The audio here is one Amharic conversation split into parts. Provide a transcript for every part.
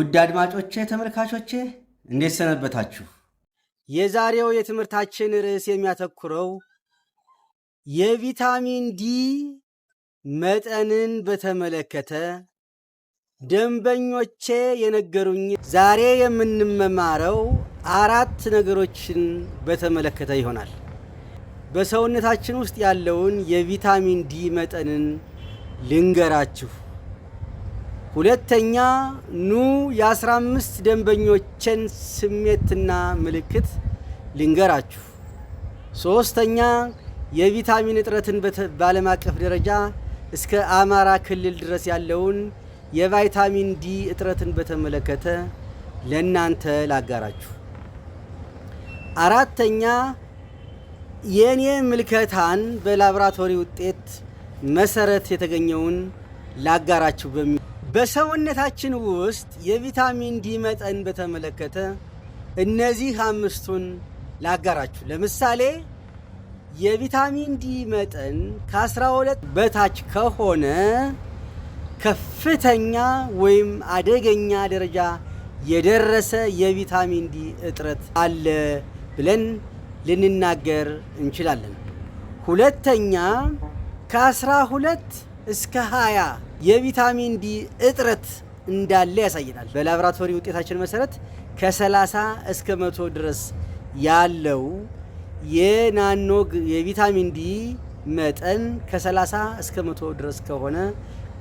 ውድ አድማጮቼ ተመልካቾቼ እንዴት ሰነበታችሁ? የዛሬው የትምህርታችን ርዕስ የሚያተኩረው የቪታሚን ዲ መጠንን በተመለከተ ደንበኞቼ የነገሩኝ ዛሬ የምንመማረው 4 ነገሮችን በተመለከተ ይሆናል። በሰውነታችን ውስጥ ያለውን የቪታሚን ዲ መጠንን ልንገራችሁ። ሁለተኛ የ15 ደንበኞችን ስሜትና ምልክት ልንገራችሁ። ሶስተኛ የቪታሚን እጥረትን በዓለም አቀፍ ደረጃ እስከ አማራ ክልል ድረስ ያለውን የቫይታሚን ዲ እጥረትን በተመለከተ ለእናንተ ላጋራችሁ። አራተኛ የኔ ምልከታን በላቦራቶሪ ውጤት መሰረት የተገኘውን ላጋራችሁ። በሰውነታችን ውስጥ የቪታሚን ዲ መጠን በተመለከተ እነዚህ 5ቱን ላጋራችሁ። ለምሳሌ የቪታሚን ዲ መጠን ከ12 በታች ከሆነ ከፍተኛ ወይም አደገኛ ደረጃ የደረሰ የቪታሚን ዲ እጥረት አለ ብለን ልንናገር እንችላለን። ሁለተኛ ከ12 እስከ 20 የቪታሚን ዲ እጥረት እንዳለ ያሳየናል። በላቦራቶሪ ውጤታችን መሰረት ከ30 እስከ 100 ድረስ ያለው የቪታሚን ዲ መጠን ከ30 እስከ 100 ድረስ ከሆነ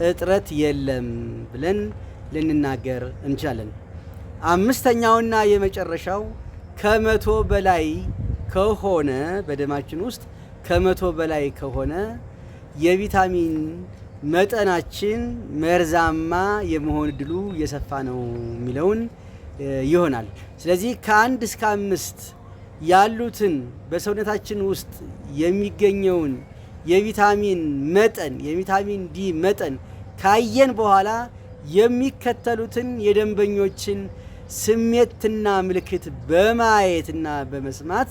እጥረት የለም ብለን ልንናገር እንችላለን። አምስተኛውና የመጨረሻው ከ100 በላይ ከሆነ በደማችን ውስጥ ከ100 በላይ ከሆነ የቪታሚን መጠናችን መርዛማ የመሆን እድሉ የሰፋ ነው የሚለውን ይሆናል። ስለዚህ ከ1 እስከ 5 ያሉትን በሰውነታችን ውስጥ የሚገኘውን የቪታሚን ዲ መጠን ካየን በኋላ የሚከተሉትን የደንበኞችን ስሜትና ምልክት በማየትና በመስማት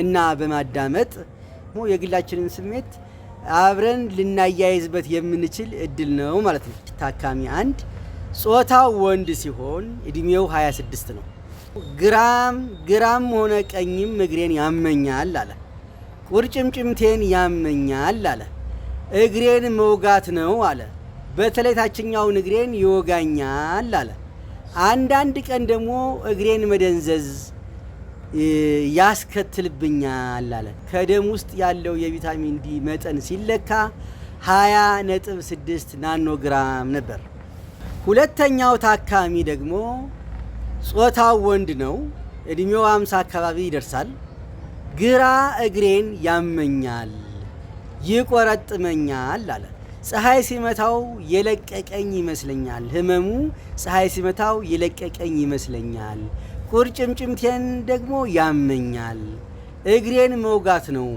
እና በማዳመጥ የግላችንን ስሜት አብረን ልናያይዝበት የምንችል እድል ነው ማለት ነው። ታካሚ 1 ጾታው ወንድ ሲሆን እድሜው 26 ነው። ግራም ሆነ ቀኝም እግሬን ያመኛል አለ። ቁርጭምጭምቴን ያመኛል አለ። እግሬን መውጋት ነው አለ። በተለይ ታችኛውን እግሬን ይወጋኛል አለ። አንዳንድ ቀን ደግሞ እግሬን መደንዘዝ ያስከትልብኛል አለ። ከደም ውስጥ ያለው የቪታሚን ዲ መጠን ሲለካ 20.6 ናኖግራም ነበር። ሁለተኛው ታካሚ ደግሞ ጾታው ወንድ ነው። እድሜው 50 አካባቢ ይደርሳል። ግራ እግሬን ያመኛል፣ ይቆረጥመኛል አለ። ፀሐይ ሲመታው የለቀቀኝ ይመስለኛል። ህመሙ ፀሐይ ሲመታው የለቀቀኝ ይመስለኛል። ቁርጭምጭምቴን ደግሞ ያመኛል። እግሬን መውጋት ነው።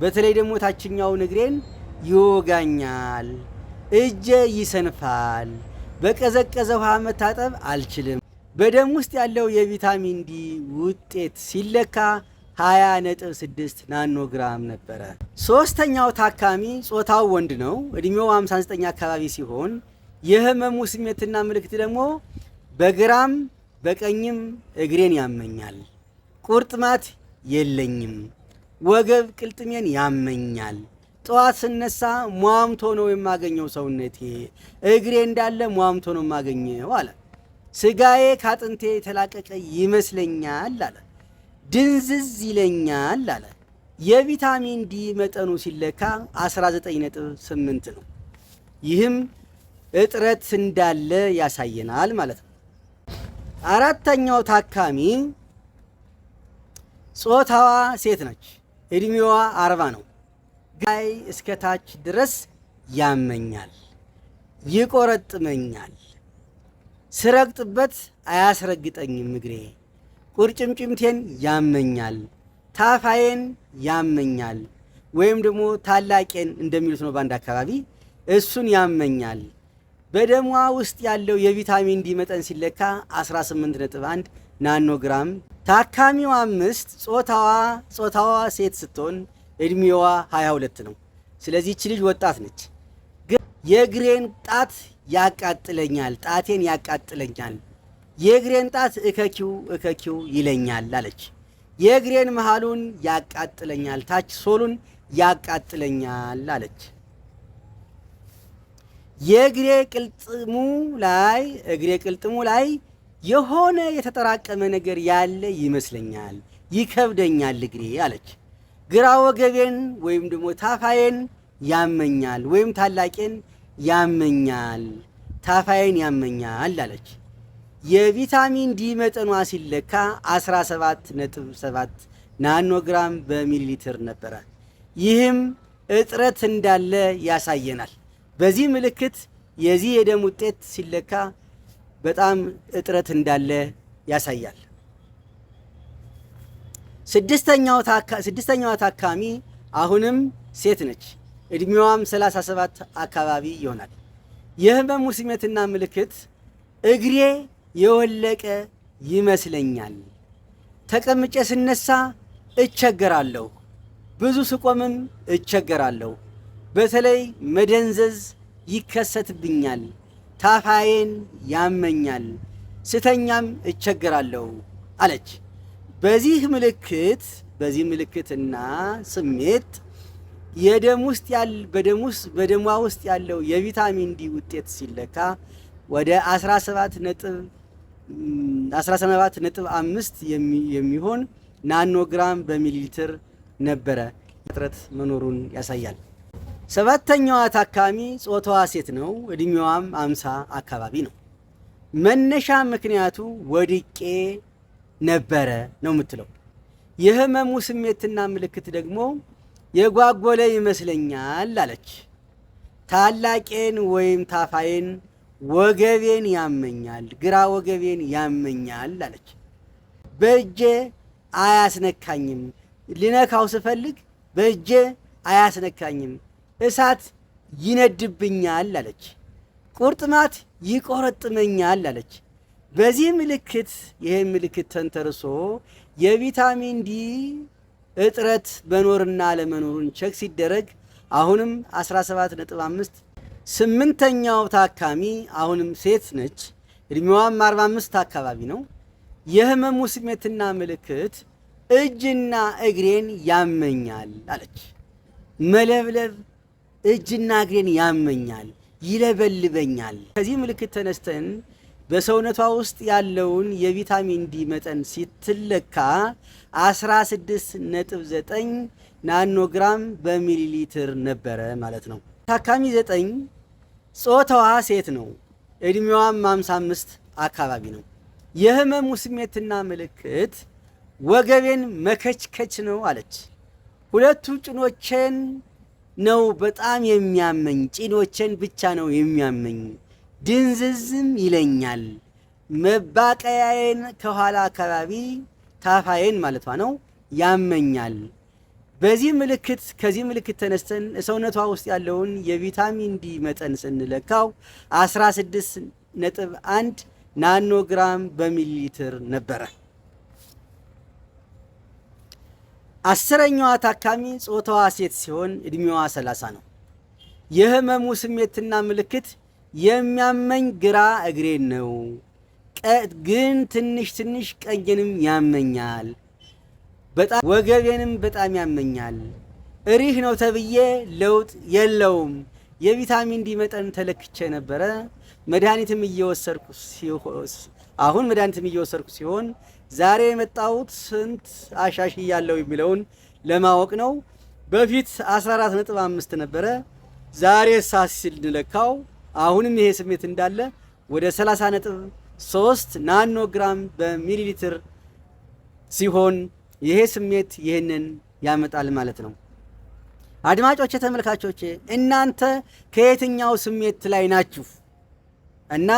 በተለይ ደግሞ ታችኛውን እግሬን ይወጋኛል። እጄ ይሰንፋል። በቀዘቀዘ ውሃ መታጠብ አልችልም። በደም ውስጥ ያለው የቪታሚን ዲ ውጤት ሲለካ 20.6 ናኖግራም ነበረ። ሶስተኛው ታካሚ ጾታው ወንድ ነው። እድሜው 59 አካባቢ ሲሆን የህመሙ ስሜትና ምልክት ደግሞ በግራም በቀኝም እግሬን ያመኛል። ቁርጥማት የለኝም። ወገብ ቅልጥሜን ያመኛል። ጠዋት ስነሳ ሟምቶ ነው የማገኘው ሰውነቴ። እግሬ እንዳለ ሟምቶ ነው የማገኘው አለ። ስጋዬ ካጥንቴ የተላቀቀ ይመስለኛል አለ። ድንዝዝ ይለኛል አለ። የቪታሚን ዲ መጠኑ ሲለካ 19.8 ነው። ይህም እጥረት እንዳለ ያሳየናል ማለት ነው። አራተኛው ታካሚ ጾታዋ ሴት ነች። እድሜዋ 40 ነው። ጋይ እስከ ታች ድረስ ያመኛል፣ ይቆረጥመኛል። ስረግጥበት አያስረግጠኝም እግሬ። ቁርጭምጭምቴን ያመኛል፣ ታፋዬን ያመኛል፣ ወይም ደግሞ ታላቄን እንደሚሉት ነው በአንድ አካባቢ፣ እሱን ያመኛል። በደሟ ውስጥ ያለው የቪታሚን ዲ መጠን ሲለካ 18.1 ናኖግራም። ታካሚዋ 5 ጾታዋ ሴት ስትሆን እድሜዋ 22 ነው። ስለዚህ እቺ ልጅ ወጣት ነች። ግን የእግሬን ጣት ያቃጥለኛል፣ ጣቴን ያቃጥለኛል፣ የእግሬን ጣት እከኪው እከኪው ይለኛል አለች። የእግሬን መሃሉን ያቃጥለኛል፣ ታች ሶሉን ያቃጥለኛል አለች። የእግሬ ቅልጥሙ ላይ የሆነ የተጠራቀመ ነገር ያለ ይመስለኛል፣ ይከብደኛል እግሬ አለች። ግራ ወገቤን ወይም ደግሞ ታፋዬን ያመኛል ወይም ታላቄን ያመኛል፣ ታፋዬን ያመኛል አለች። የቪታሚን ዲ መጠኗ ሲለካ 17.7 ናኖግራም በሚሊ ሊትር ነበረ። ይህም እጥረት እንዳለ ያሳየናል። በዚህ ምልክት የዚህ የደም ውጤት ሲለካ በጣም እጥረት እንዳለ ያሳያል። ስድስተኛዋ ታካሚ አሁንም ሴት ነች። እድሜዋም 37 አካባቢ ይሆናል። የህመሙ ስሜትና ምልክት እግሬ የወለቀ ይመስለኛል፣ ተቀምጬ ስነሳ እቸገራለሁ፣ ብዙ ስቆምም እቸገራለሁ፣ በተለይ መደንዘዝ ይከሰትብኛል፣ ታፋዬን ያመኛል፣ ስተኛም እቸገራለሁ አለች። በዚህ ምልክትና ስሜት በደሟ ውስጥ ያለው የቪታሚን ዲ ውጤት ሲለካ ወደ 17.5 የሚሆን ናኖግራም በሚሊ ሊትር ነበረ። እጥረት መኖሩን ያሳያል። ሰባተኛዋ ታካሚ ጾታዋ ሴት ነው። እድሜዋም 50 አካባቢ ነው። መነሻ ምክንያቱ ወድቄ ነበረ ነው የምትለው። የህመሙ ስሜትና ምልክት ደግሞ የጓጎለ ይመስለኛል አለች። ታላቄን ወይም ታፋዬን፣ ወገቤን ያመኛል፣ ግራ ወገቤን ያመኛል አለች። በእጄ አያስነካኝም፣ ልነካው ስፈልግ በእጄ አያስነካኝም፣ እሳት ይነድብኛል አለች። ቁርጥማት ይቆረጥመኛል አለች። በዚህ ይህን ምልክት ተንተርሶ የቪታሚን ዲ እጥረት መኖርና አለመኖሩን ቸክ ሲደረግ አሁንም 17.5። ስምንተኛው ታካሚ አሁንም ሴት ነች። እድሜዋም 45 አካባቢ ነው። የህመሙ ስሜትና ምልክት እጅና እግሬን ያመኛል አለች። መለብለብ፣ እጅና እግሬን ያመኛል፣ ይለበልበኛል። ከዚህ ምልክት ተነስተን በሰውነቷ ውስጥ ያለውን የቪታሚን ዲ መጠን ሲትለካ 16.9 ናኖግራም በሚሊ ሊትር ነበረ ማለት ነው። ታካሚ 9 ጾታዋ ሴት ነው። እድሜዋም 55 አካባቢ ነው። የህመሙ ስሜትና ምልክት ወገቤን መከችከች ነው አለች። ሁለቱ ጭኖቼን ነው በጣም የሚያመኝ፣ ጭኖቼን ብቻ ነው የሚያመኝ፣ ድንዝዝም ይለኛል፣ መባቀያዬን ከኋላ አካባቢ ታፋዬን ማለቷ ነው ያመኛል። ከዚህ ምልክት ተነስተን ሰውነቷ ውስጥ ያለውን የቪታሚን ዲ መጠን ስንለካው 16.1 ናኖግራም በሚሊ ሊትር ነበረ። 10ኛዋ ታካሚ ጾታዋ ሴት ሲሆን እድሜዋ 30 ነው። የህመሙ ስሜትና ምልክት የሚያመኝ ግራ እግሬን ነው፣ ግን ትንሽ ቀኝንም ያመኛል፣ በጣም ወገቤንም በጣም ያመኛል። እሪህ ነው ተብዬ ለውጥ የለውም። የቪታሚን ዲ መጠን ተለክቼ ነበረ። መድኃኒትም እየወሰድኩ ሲሆን ዛሬ የመጣሁት ስንት አሻሽያለሁ የሚለውን ለማወቅ ነው። በፊት 14.5 ነበረ። ዛሬ ሳሲል ንለካው አሁንም ይሄ ስሜት እንዳለ ወደ 30.3 ናኖግራም በሚሊ ሊትር ሲሆን ይሄ ስሜት ይህንን ያመጣል ማለት ነው። አድማጮቼ፣ ተመልካቾቼ እናንተ ከየትኛው ስሜት ላይ ናችሁ እና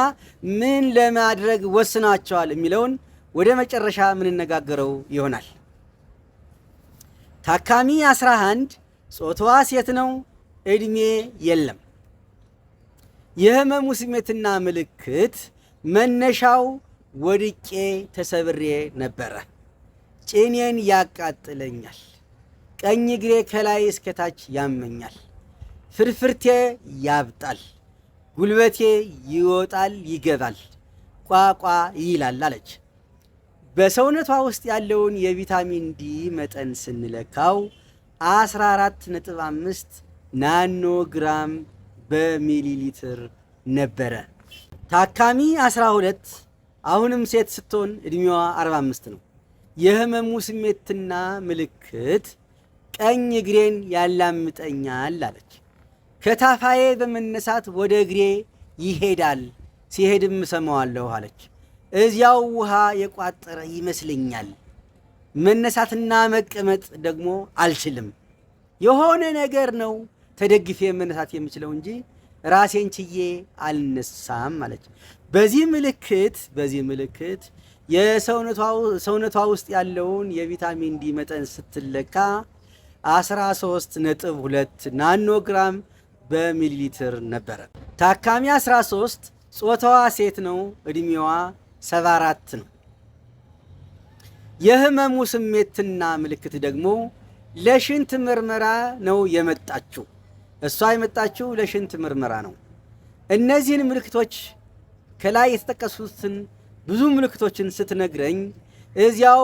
ምን ለማድረግ ወስናቸዋል የሚለውን ወደ መጨረሻ የምንነጋገረው ይሆናል። ታካሚ 11 ጾታዋ ሴት ነው። እድሜ የለም። የህመሙ ስሜትና ምልክት መነሻው ወድቄ ተሰብሬ ነበረ። ጭኔን ያቃጥለኛል፣ ቀኝ እግሬ ከላይ እስከታች ያመኛል፣ ፍርፍርቴ ያብጣል፣ ጉልበቴ ይወጣል ይገባል፣ ቋቋ ይላል አለች። በሰውነቷ ውስጥ ያለውን የቪታሚን ዲ መጠን ስንለካው 14.5 ናኖ ግራም በሚሊ ሊትር ነበረ። ታካሚ 12 አሁንም ሴት ስትሆን እድሜዋ 45 ነው። የህመሙ ስሜትና ምልክት ቀኝ እግሬን ያላምጠኛል አለች። ከታፋዬ በመነሳት ወደ እግሬ ይሄዳል፣ ሲሄድም እሰማዋለሁ አለች። እዚያው ውሃ የቋጠረ ይመስለኛል። መነሳትና መቀመጥ ደግሞ አልችልም። የሆነ ነገር ነው ተደግፌ መነሳት የምችለው እንጂ ራሴን ችዬ አልነሳም አለች። በዚህ ምልክት የሰውነቷ ውስጥ ያለውን የቪታሚን ዲ መጠን ስትለካ 13.2 ናኖ ግራም በሚሊ ሊትር ነበረ። ታካሚ 13 ጾታዋ ሴት ነው። እድሜዋ 74 ነው። የህመሙ ስሜትና ምልክት ደግሞ ለሽንት ምርመራ ነው የመጣችው። እሷ የመጣችው ለሽንት ምርመራ ነው። እነዚህን ምልክቶች ከላይ የተጠቀሱትን ብዙ ምልክቶችን ስትነግረኝ እዚያው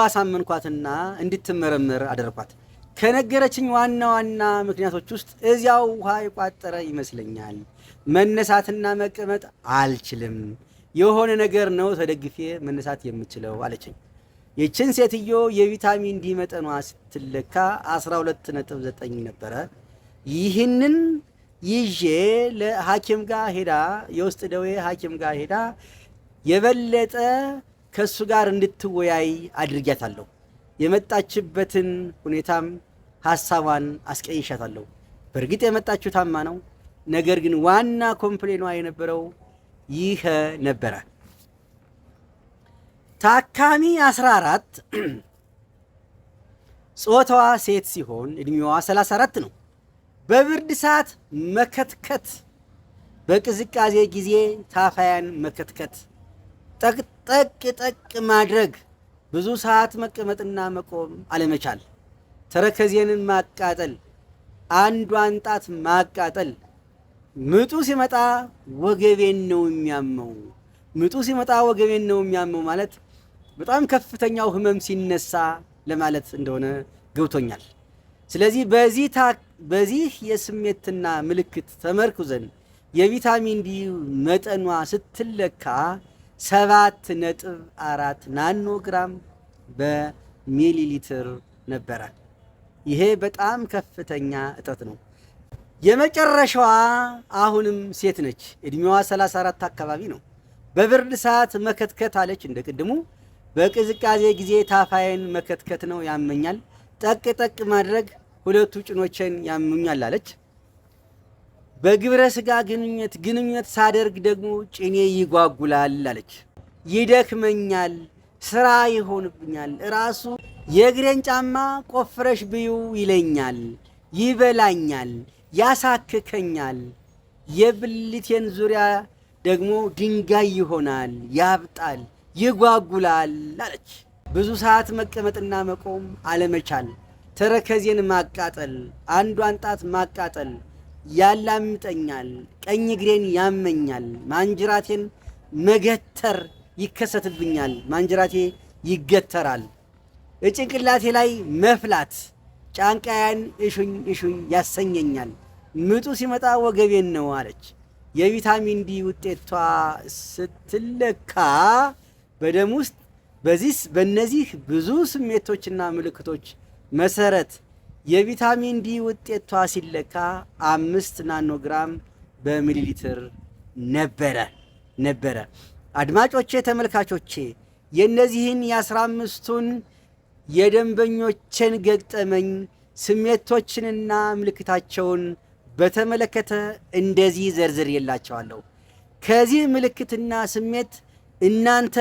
አሳመንኳትና እንድትመረመር አደረኳት። ከነገረችኝ ዋና ዋና ምክንያቶች ውስጥ እዚያው ውሃ የቋጠረ ይመስለኛል፣ መነሳትና መቀመጥ አልችልም፣ የሆነ ነገር ነው ተደግፌ መነሳት የምችለው አለችኝ። ይችን ሴትዮ የቪታሚን ዲ መጠኗ ስትለካ 12.9 ነበረ። ይህንን ይዤ ለሐኪም ጋር ሄዳ የውስጥ ደዌ ሐኪም ጋር ሄዳ የበለጠ ከሱ ጋር እንድትወያይ አድርጊያታለሁ። የመጣችበትን ሁኔታም ሐሳቧን አስቀይሻታለሁ። በእርግጥ የመጣችው ታማ ነው። ነገር ግን ዋና ኮምፕሌኗ የነበረው ይህ ነበረ። ታካሚ 14 ጾታዋ ሴት ሲሆን እድሜዋ 34 ነው። በብርድ ሰዓት መከትከት፣ በቅዝቃዜ ጊዜ ታፋያን መከትከት፣ ጠቅ ማድረግ፣ ብዙ ሰዓት መቀመጥና መቆም አለመቻል፣ ተረከዜንን ማቃጠል፣ አንዷን ጣት ማቃጠል፣ ምጡ ሲመጣ ወገቤን ነው የሚያመው። ምጡ ሲመጣ ወገቤን ነው የሚያመው ማለት በጣም ከፍተኛው ህመም ሲነሳ ለማለት እንደሆነ ገብቶኛል። ስለዚህ በዚህ የስሜትና ምልክት ተመርኩዘን የቪታሚን ዲ መጠኗ ስትለካ 7.4 ናኖ ግራም በሚሊ ሊትር ነበረ። ይሄ በጣም ከፍተኛ እጥረት ነው። የመጨረሻዋ አሁንም ሴት ነች። እድሜዋ 34 አካባቢ ነው። በብርድ ሰዓት መከትከት አለች። እንደ ቅድሙ በቅዝቃዜ ጊዜ ታፋዬን መከትከት ነው ያመኛል። ጠቅ ማድረግ ሁለቱ ጭኖችን ያመኛል አለች። በግብረ ስጋ ግንኙነት ሳደርግ ደግሞ ጭኔ ይጓጉላል አለች። ይደክመኛል፣ ስራ ይሆንብኛል፣ ራሱ የእግሬን ጫማ ቆፍረሽ ብዩ ይለኛል፣ ይበላኛል፣ ያሳክከኛል፣ የብልቴን ዙሪያ ደግሞ ድንጋይ ይሆናል፣ ያብጣል፣ ይጓጉላል አለች። ብዙ ሰዓት መቀመጥና መቆም አለመቻል፣ ተረከዜን ማቃጠል፣ አንዷን ጣት ማቃጠል፣ ያላምጠኛል፣ ቀኝ እግሬን ያመኛል፣ ማንጅራቴን መገተር ይከሰትብኛል፣ ማንጅራቴ ይገተራል፣ ጭንቅላቴ ላይ መፍላት፣ ጫንቃያን እሹኝ ያሰኘኛል፣ ምጡ ሲመጣ ወገቤን ነው አለች። የቪታሚን ዲ ውጤቷ ስትለካ በደም ውስጥ በእነዚህ ብዙ ስሜቶችና ምልክቶች መሰረት የቪታሚን ዲ ውጤቷ ሲለካ 5 ናኖ ግራም በሚሊ ሊትር ነበረ። አድማጮቼ፣ ተመልካቾቼ የእነዚህን የ15ቱን የደንበኞችን ገጠመኝ ስሜቶችንና ምልክታቸውን በተመለከተ እንደዚህ ዘርዝር የላቸዋለሁ። ከዚህ ምልክትና ስሜት እናንተ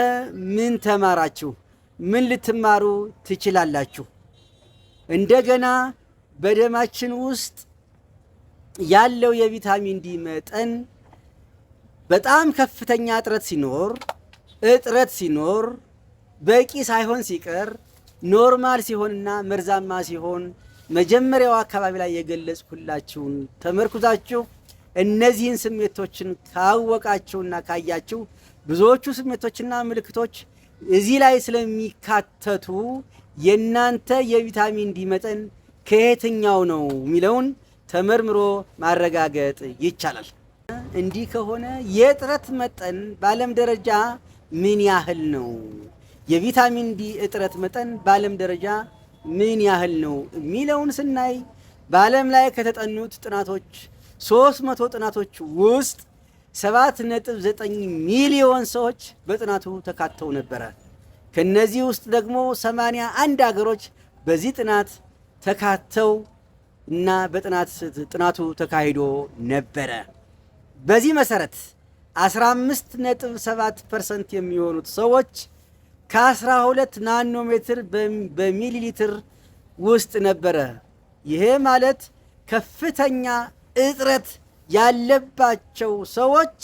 ምን ተማራችሁ? ምን ልትማሩ ትችላላችሁ? እንደገና በደማችን ውስጥ ያለው የቪታሚን ዲ መጠን በጣም ከፍተኛ እጥረት ሲኖር በቂ ሳይሆን ሲቀር ኖርማል ሲሆንና መርዛማ ሲሆን መጀመሪያው አካባቢ ላይ የገለጽኩላችሁን ተመርኩዛችሁ እነዚህን ስሜቶችን ካወቃችሁና ካያችሁ ብዙዎቹ ስሜቶችና ምልክቶች እዚህ ላይ ስለሚካተቱ የናንተ የቪታሚን ዲ መጠን ከየትኛው ነው የሚለውን ተመርምሮ ማረጋገጥ ይቻላል። እንዲህ ከሆነ የእጥረት መጠን በዓለም ደረጃ ምን ያህል ነው? የቪታሚን ዲ እጥረት መጠን በዓለም ደረጃ ምን ያህል ነው የሚለውን ስናይ በዓለም ላይ ከተጠኑት ጥናቶች 300 ጥናቶች ውስጥ 7.9 ሚሊዮን ሰዎች በጥናቱ ተካተው ነበረ። ከነዚህ ውስጥ ደግሞ 81 ሀገሮች በዚህ ጥናት ተካተው እና ጥናቱ ተካሂዶ ነበረ። በዚህ መሰረት 15.7% የሚሆኑት ሰዎች ከ12 ናኖሜትር በሚሊ ሊትር ውስጥ ነበረ። ይሄ ማለት ከፍተኛ እጥረት ያለባቸው ሰዎች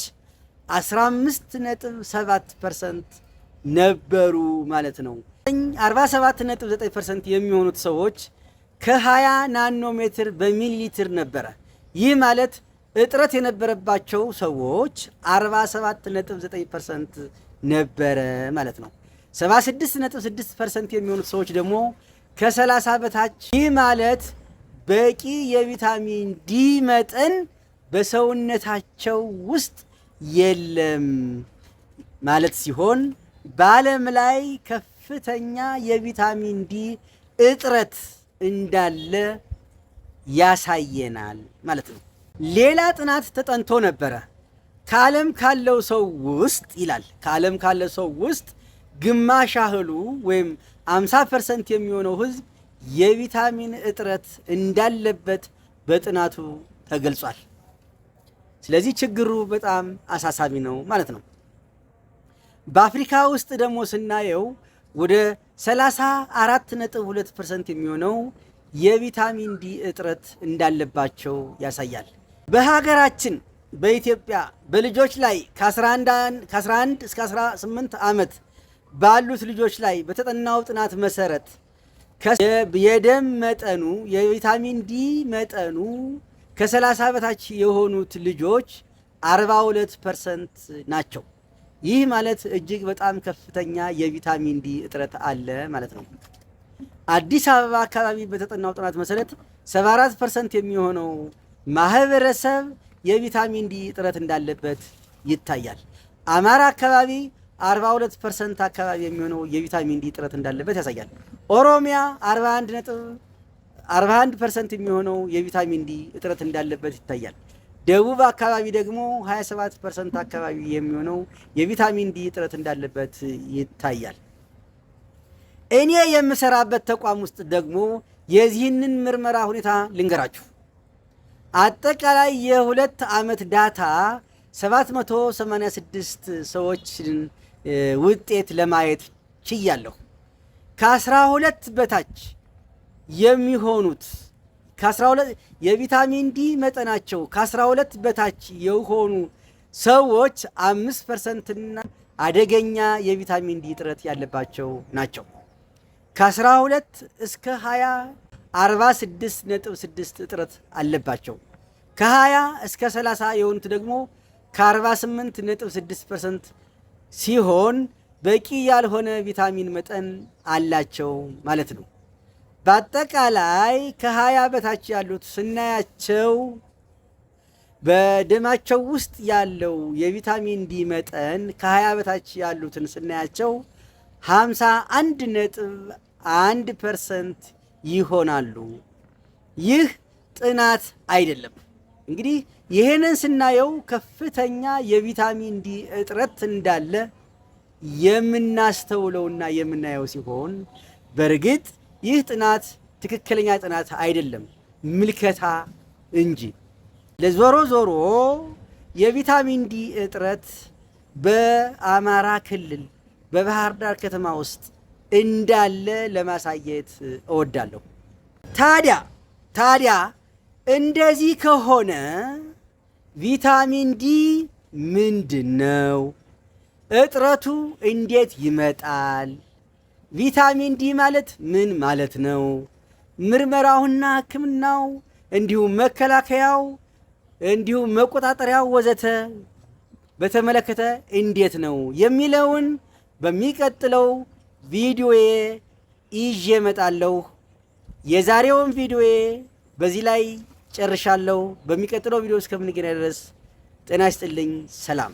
15.7% ነበሩ ማለት ነው። 47.9% የሚሆኑት ሰዎች ከ20 ናኖሜትር በሚሊ ሊትር ነበረ። ይህ ማለት እጥረት የነበረባቸው ሰዎች 47.9% ነበረ ማለት ነው። 76.6% የሚሆኑት ሰዎች ደግሞ ከ30 በታች። ይህ ማለት በቂ የቪታሚን ዲ መጠን በሰውነታቸው ውስጥ የለም ማለት ሲሆን በዓለም ላይ ከፍተኛ የቪታሚን ዲ እጥረት እንዳለ ያሳየናል ማለት ነው። ሌላ ጥናት ተጠንቶ ነበረ። ከዓለም ካለው ሰው ውስጥ ይላል ከዓለም ካለው ሰው ውስጥ ግማሽ ያህሉ ወይም 50% የሚሆነው ህዝብ የቪታሚን እጥረት እንዳለበት በጥናቱ ተገልጿል። ስለዚህ ችግሩ በጣም አሳሳቢ ነው ማለት ነው። በአፍሪካ ውስጥ ደግሞ ስናየው ወደ 34.2% የሚሆነው የቪታሚን ዲ እጥረት እንዳለባቸው ያሳያል። በሀገራችን በኢትዮጵያ በልጆች ላይ ከ11 እስከ 18 ዓመት ባሉት ልጆች ላይ በተጠናው ጥናት መሰረት የደም መጠኑ የቪታሚን ዲ መጠኑ ከ30 በታች የሆኑት ልጆች 42% ናቸው። ይህ ማለት እጅግ በጣም ከፍተኛ የቪታሚን ዲ እጥረት አለ ማለት ነው። አዲስ አበባ አካባቢ በተጠናው ጥናት መሰረት 74% የሚሆነው ማህበረሰብ የቪታሚን ዲ እጥረት እንዳለበት ይታያል። አማራ አካባቢ 42% አካባቢ የሚሆነው የቪታሚን ዲ እጥረት እንዳለበት ያሳያል። ኦሮሚያ 41% የሚሆነው የቪታሚን ዲ እጥረት እንዳለበት ይታያል። ደቡብ አካባቢ ደግሞ 27% አካባቢ የሚሆነው የቪታሚን ዲ እጥረት እንዳለበት ይታያል። እኔ የምሰራበት ተቋም ውስጥ ደግሞ የዚህንን ምርመራ ሁኔታ ልንገራችሁ። አጠቃላይ የ2 ዓመት ዳታ 786 ሰዎችን ውጤት ለማየት ችያለሁ። ከ12 በታች የሚሆኑት የቪታሚን ዲ መጠናቸው ከ12 በታች የሆኑ ሰዎች 5%ና አደገኛ የቪታሚን ዲ እጥረት ያለባቸው ናቸው። ከ12 እስከ 20 46.6 እጥረት አለባቸው። ከ20 እስከ 30 የሆኑት ደግሞ ከ48.6% ሲሆን በቂ ያልሆነ ቪታሚን መጠን አላቸው ማለት ነው። በአጠቃላይ ከ20 በታች ያሉት ስናያቸው በደማቸው ውስጥ ያለው የቪታሚን ዲ መጠን ከ20 በታች ያሉትን ስናያቸው 51.1% ይሆናሉ። ይህ ጥናት አይደለም። እንግዲህ ይህንን ስናየው ከፍተኛ የቪታሚን ዲ እጥረት እንዳለ የምናስተውለውና የምናየው ሲሆን በእርግጥ ይህ ጥናት ትክክለኛ ጥናት አይደለም፣ ምልከታ እንጂ። ለዞሮ ዞሮ የቪታሚን ዲ እጥረት በአማራ ክልል በባህር ዳር ከተማ ውስጥ እንዳለ ለማሳየት እወዳለሁ። ታዲያ እንደዚህ ከሆነ ቪታሚን ዲ ምንድነው? እጥረቱ እንዴት ይመጣል? ቪታሚን ዲ ማለት ምን ማለት ነው? ምርመራውና ሕክምናው እንዲሁም መከላከያው እንዲሁም መቆጣጠሪያ ወዘተ በተመለከተ እንዴት ነው የሚለውን በሚቀጥለው ቪዲዮዬ ይዤ እመጣለሁ። የዛሬውን ቪዲዮዬ በዚህ ላይ ጨርሻለሁ። በሚቀጥለው ቪዲዮ እስከምንገናኝ ድረስ ጤና ይስጥልኝ። ሰላም።